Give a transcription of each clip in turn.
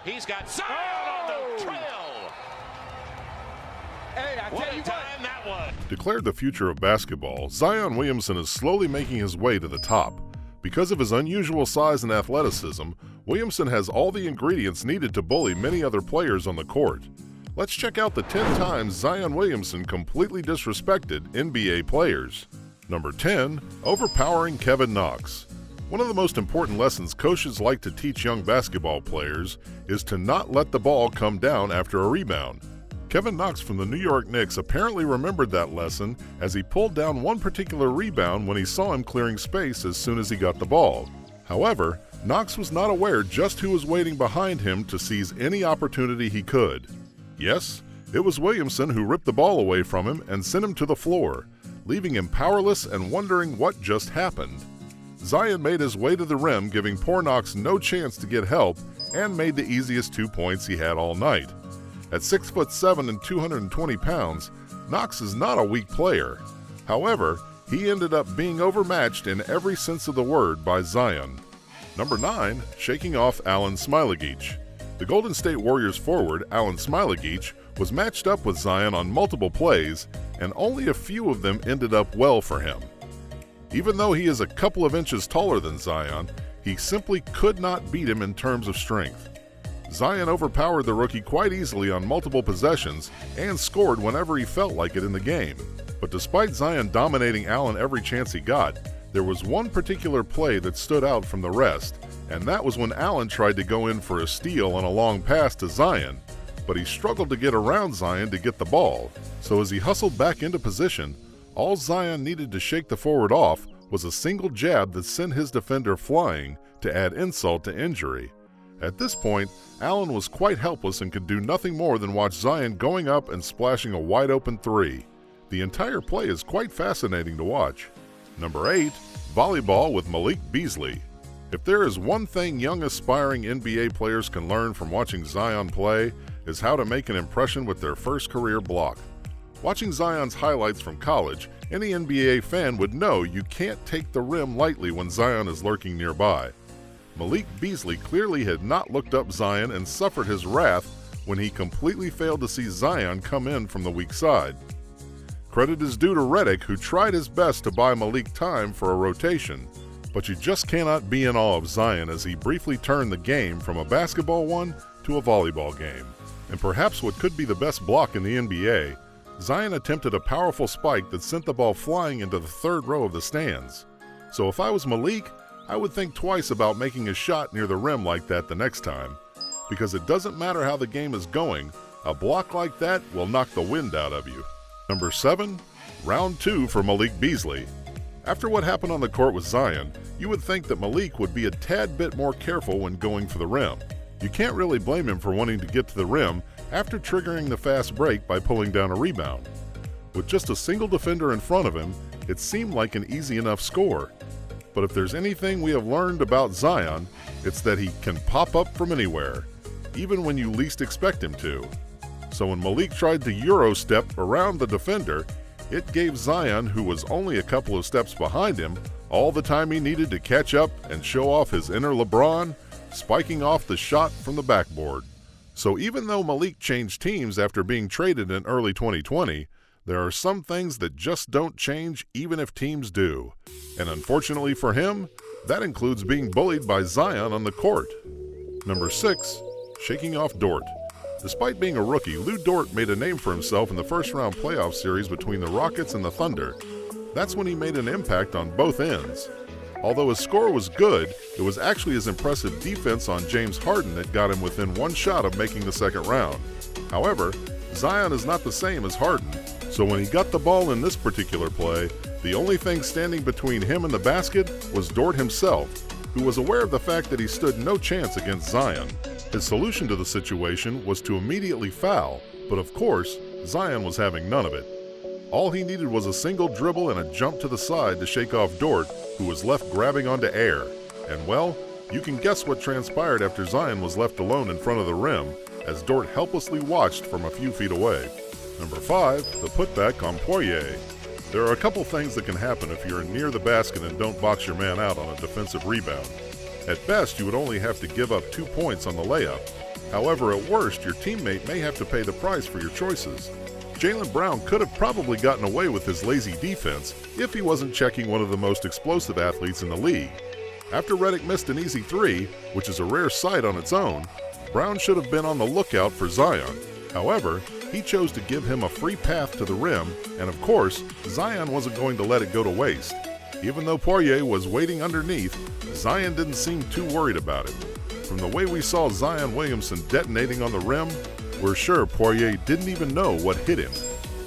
He's got Zion on the trail. Hey, I What tell a you time that was. Declared the future of basketball, Zion Williamson is slowly making his way to the top. Because of his unusual size and athleticism, Williamson has all the ingredients needed to bully many other players on the court. Let's check out the 10 times Zion Williamson completely disrespected NBA players. Number 10. Overpowering Kevin Knox. One of the most important lessons coaches like to teach young basketball players is to not let the ball come down after a rebound. Kevin Knox from the New York Knicks apparently remembered that lesson as he pulled down one particular rebound when he saw him clearing space as soon as he got the ball. However, Knox was not aware just who was waiting behind him to seize any opportunity he could. Yes, it was Williamson who ripped the ball away from him and sent him to the floor, leaving him powerless and wondering what just happened. Zion made his way to the rim, giving poor Knox no chance to get help, and made the easiest 2 points he had all night. At 6'7" and 220 pounds, Knox is not a weak player. However, he ended up being overmatched in every sense of the word by Zion. Number 9. Shaking off Alen Smailagić. The Golden State Warriors forward, Alen Smailagić, was matched up with Zion on multiple plays, and only a few of them ended up well for him. Even though he is a couple of inches taller than Zion, he simply could not beat him in terms of strength. Zion overpowered the rookie quite easily on multiple possessions and scored whenever he felt like it in the game. But despite Zion dominating Alen every chance he got, there was one particular play that stood out from the rest, and that was when Alen tried to go in for a steal on a long pass to Zion, but he struggled to get around Zion to get the ball. So as he hustled back into position, all Zion needed to shake the forward off was a single jab that sent his defender flying to add insult to injury. At this point, Alen was quite helpless and could do nothing more than watch Zion going up and splashing a wide-open three. The entire play is quite fascinating to watch. Number 8. Volleyball with Malik Beasley. If there is one thing young aspiring NBA players can learn from watching Zion play, is how to make an impression with their first career block. Watching Zion's highlights from college, any NBA fan would know you can't take the rim lightly when Zion is lurking nearby. Malik Beasley clearly had not looked up Zion and suffered his wrath when he completely failed to see Zion come in from the weak side. Credit is due to Redick, who tried his best to buy Malik time for a rotation, but you just cannot be in awe of Zion as he briefly turned the game from a basketball one to a volleyball game. And perhaps what could be the best block in the NBA, Zion attempted a powerful spike that sent the ball flying into the third row of the stands. So if I was Malik, I would think twice about making a shot near the rim like that the next time, because it doesn't matter how the game is going, a block like that will knock the wind out of you. Number 7. Round 2 for Malik Beasley. After what happened on the court with Zion, you would think that Malik would be a tad bit more careful when going for the rim. You can't really blame him for wanting to get to the rim after triggering the fast break by pulling down a rebound. With just a single defender in front of him, it seemed like an easy enough score. But if there's anything we have learned about Zion, it's that he can pop up from anywhere, even when you least expect him to. So when Malik tried to Euro step around the defender, it gave Zion, who was only a couple of steps behind him, all the time he needed to catch up and show off his inner LeBron, spiking off the shot from the backboard. So even though Malik changed teams after being traded in early 2020, there are some things that just don't change even if teams do. And unfortunately for him, that includes being bullied by Zion on the court. Number 6. Shaking off Dort. Despite being a rookie, Lou Dort made a name for himself in the first-round playoff series between the Rockets and the Thunder. That's when he made an impact on both ends. Although his score was good, it was actually his impressive defense on James Harden that got him within one shot of making the second round. However, Zion is not the same as Harden, so when he got the ball in this particular play, the only thing standing between him and the basket was Dort himself, who was aware of the fact that he stood no chance against Zion. His solution to the situation was to immediately foul, but of course, Zion was having none of it. All he needed was a single dribble and a jump to the side to shake off Dort, who was left grabbing onto air. And well, you can guess what transpired after Zion was left alone in front of the rim, as Dort helplessly watched from a few feet away. Number 5. The putback on Poirier. There are a couple things that can happen if you're near the basket and don't box your man out on a defensive rebound. At best, you would only have to give up 2 points on the layup. However, at worst, your teammate may have to pay the price for your choices. Jaylen Brown could have probably gotten away with his lazy defense if he wasn't checking one of the most explosive athletes in the league. After Redick missed an easy three, which is a rare sight on its own, Brown should have been on the lookout for Zion. However, he chose to give him a free path to the rim, and of course, Zion wasn't going to let it go to waste. Even though Poirier was waiting underneath, Zion didn't seem too worried about it. From the way we saw Zion Williamson detonating on the rim, we're sure Poirier didn't even know what hit him.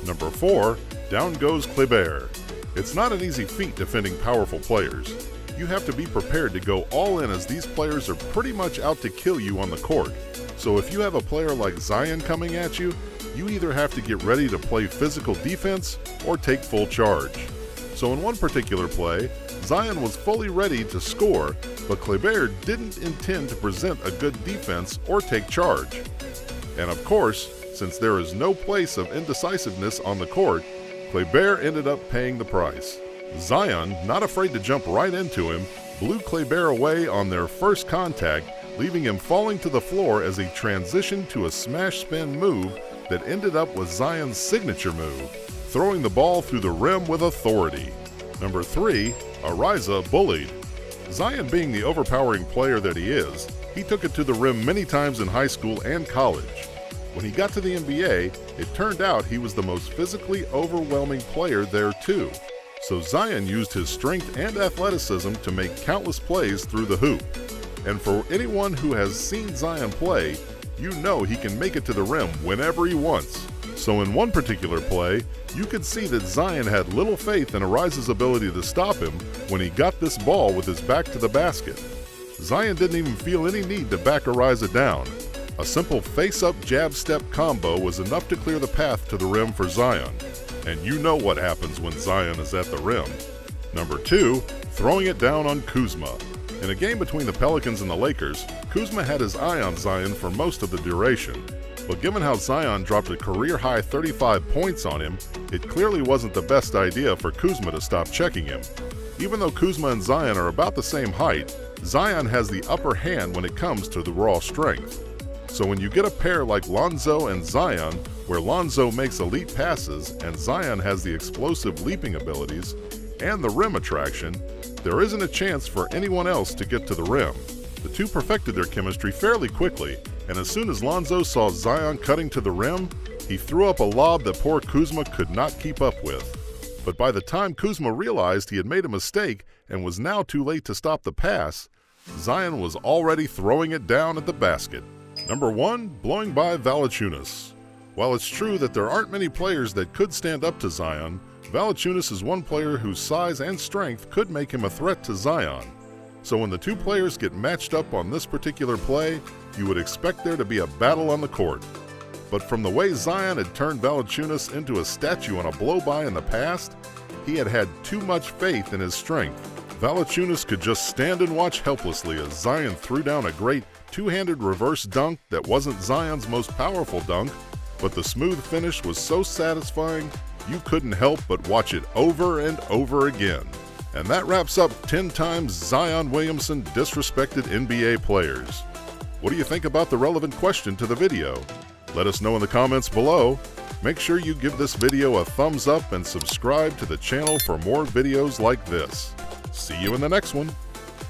Number 4, down goes Kleber. It's not an easy feat defending powerful players. You have to be prepared to go all in, as these players are pretty much out to kill you on the court. So if you have a player like Zion coming at you, you either have to get ready to play physical defense or take full charge. So in one particular play, Zion was fully ready to score, but Kleber didn't intend to present a good defense or take charge. And of course, since there is no place of indecisiveness on the court, Kleber ended up paying the price. Zion, not afraid to jump right into him, blew Kleber away on their first contact, leaving him falling to the floor as he transitioned to a smash spin move that ended up with Zion's signature move, throwing the ball through the rim with authority. Number 3, Ariza bullied. Zion, being the overpowering player that he is, he took it to the rim many times in high school and college. When he got to the NBA, it turned out he was the most physically overwhelming player there too. So Zion used his strength and athleticism to make countless plays through the hoop. And for anyone who has seen Zion play, you know he can make it to the rim whenever he wants. So in one particular play, you could see that Zion had little faith in Ariza's ability to stop him when he got this ball with his back to the basket. Zion didn't even feel any need to back Ariza down. A simple face-up jab-step combo was enough to clear the path to the rim for Zion. And you know what happens when Zion is at the rim. Number 2, throwing it down on Kuzma. In a game between the Pelicans and the Lakers, Kuzma had his eye on Zion for most of the duration. But given how Zion dropped a career-high 35 points on him, it clearly wasn't the best idea for Kuzma to stop checking him. Even though Kuzma and Zion are about the same height, Zion has the upper hand when it comes to the raw strength. So when you get a pair like Lonzo and Zion, where Lonzo makes elite passes and Zion has the explosive leaping abilities and the rim attraction, there isn't a chance for anyone else to get to the rim. The two perfected their chemistry fairly quickly, and as soon as Lonzo saw Zion cutting to the rim, he threw up a lob that poor Kuzma could not keep up with. But by the time Kuzma realized he had made a mistake and was now too late to stop the pass, Zion was already throwing it down at the basket. Number 1, blowing by Valanciunas. While it's true that there aren't many players that could stand up to Zion, Valanciunas is one player whose size and strength could make him a threat to Zion. So when the two players get matched up on this particular play, you would expect there to be a battle on the court. But from the way Zion had turned Valanciunas into a statue on a blow-by in the past, he had had too much faith in his strength. Valanciunas could just stand and watch helplessly as Zion threw down a great two-handed reverse dunk that wasn't Zion's most powerful dunk, but the smooth finish was so satisfying you couldn't help but watch it over and over again. And that wraps up 10 times Zion Williamson disrespected NBA players. What do you think about the relevant question to the video? Let us know in the comments below. Make sure you give this video a thumbs up and subscribe to the channel for more videos like this. See you in the next one.